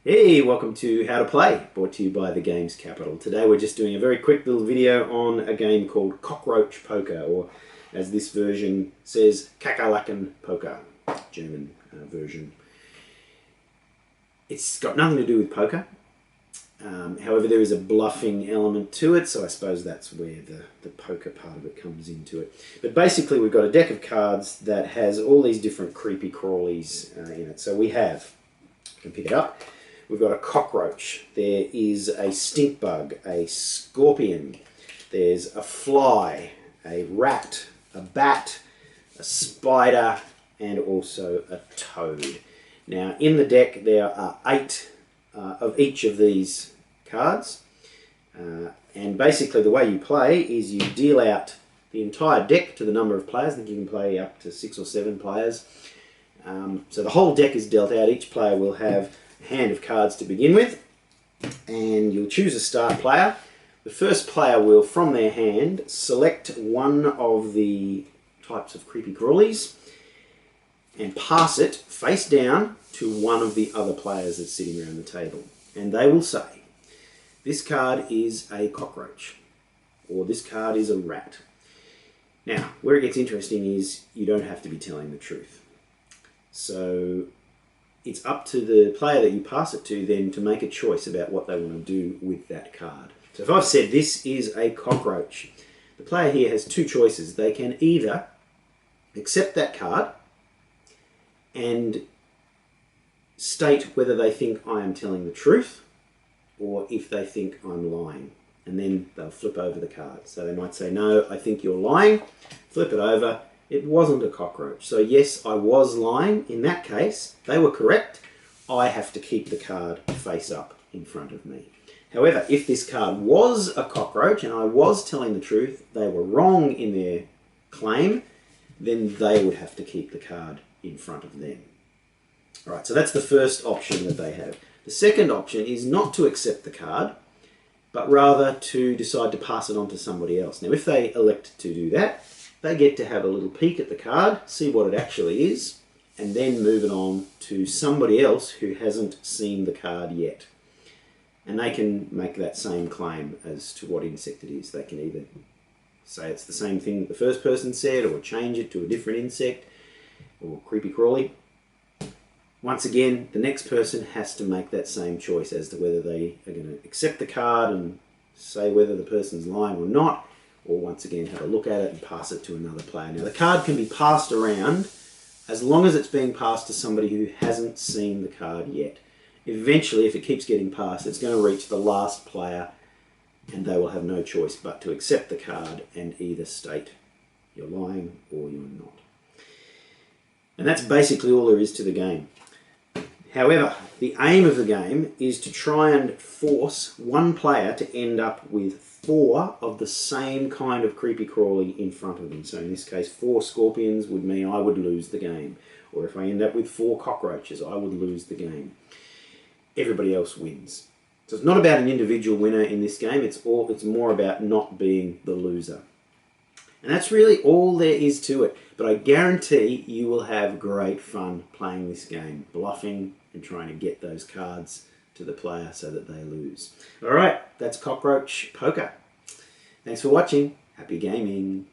Hey, welcome to How to Play, brought to you by the Games Capital. Today we're just doing a very quick little video on a game called Cockroach Poker, or as this version says, Kakerlaken Poker, German version. It's got nothing to do with poker. However, there is a bluffing element to it, so I suppose that's where the poker part of it comes into it. But basically we've got a deck of cards that has all these different creepy crawlies in it. So we have, you can pick it up, we've got a cockroach, there is a stink bug, a scorpion, there's a fly, a rat, a bat, a spider, and also a toad. Now in the deck there are 8 of each of these cards, and basically the way you play is you deal out the entire deck to the number of players. I think you can play up to 6 or 7 players. So the whole deck is dealt out. Each player will have a hand of cards to begin with, and you'll choose a start player. The first player will, from their hand, select one of the types of creepy crawlies and pass it face down to one of the other players that's sitting around the table. And they will say, this card is a cockroach, or this card is a rat. Now, where it gets interesting is you don't have to be telling the truth. So it's up to the player that you pass it to then to make a choice about what they want to do with that card. So if I've said this is a cockroach, the player here has 2 choices. They can either accept that card and state whether they think I am telling the truth or if they think I'm lying, and then they'll flip over the card. So they might say, no, I think you're lying, flip it over, it wasn't a cockroach. So yes, I was lying. In that case, they were correct. I have to keep the card face up in front of me. However, if this card was a cockroach and I was telling the truth, they were wrong in their claim, then they would have to keep the card in front of them. All right, so that's the first option that they have. The second option is not to accept the card, but rather to decide to pass it on to somebody else. Now, if they elect to do that, they get to have a little peek at the card, see what it actually is, and then move it on to somebody else who hasn't seen the card yet. And they can make that same claim as to what insect it is. They can either say it's the same thing that the first person said, or change it to a different insect, or creepy crawly. Once again, the next person has to make that same choice as to whether they are going to accept the card and say whether the person's lying or not, or once again have a look at it and pass it to another player. Now the card can be passed around as long as it's being passed to somebody who hasn't seen the card yet. Eventually, if it keeps getting passed, it's going to reach the last player and they will have no choice but to accept the card and either state you're lying or you're not. And that's basically all there is to the game. However, the aim of the game is to try and force one player to end up with 4 of the same kind of creepy crawly in front of them. So in this case, 4 scorpions would mean I would lose the game. Or if I end up with 4 cockroaches, I would lose the game. Everybody else wins. So it's not about an individual winner in this game, it's more about not being the loser. And that's really all there is to it. But I guarantee you will have great fun playing this game, bluffing and trying to get those cards to the player so that they lose. All right, that's Cockroach Poker. Thanks for watching. Happy gaming.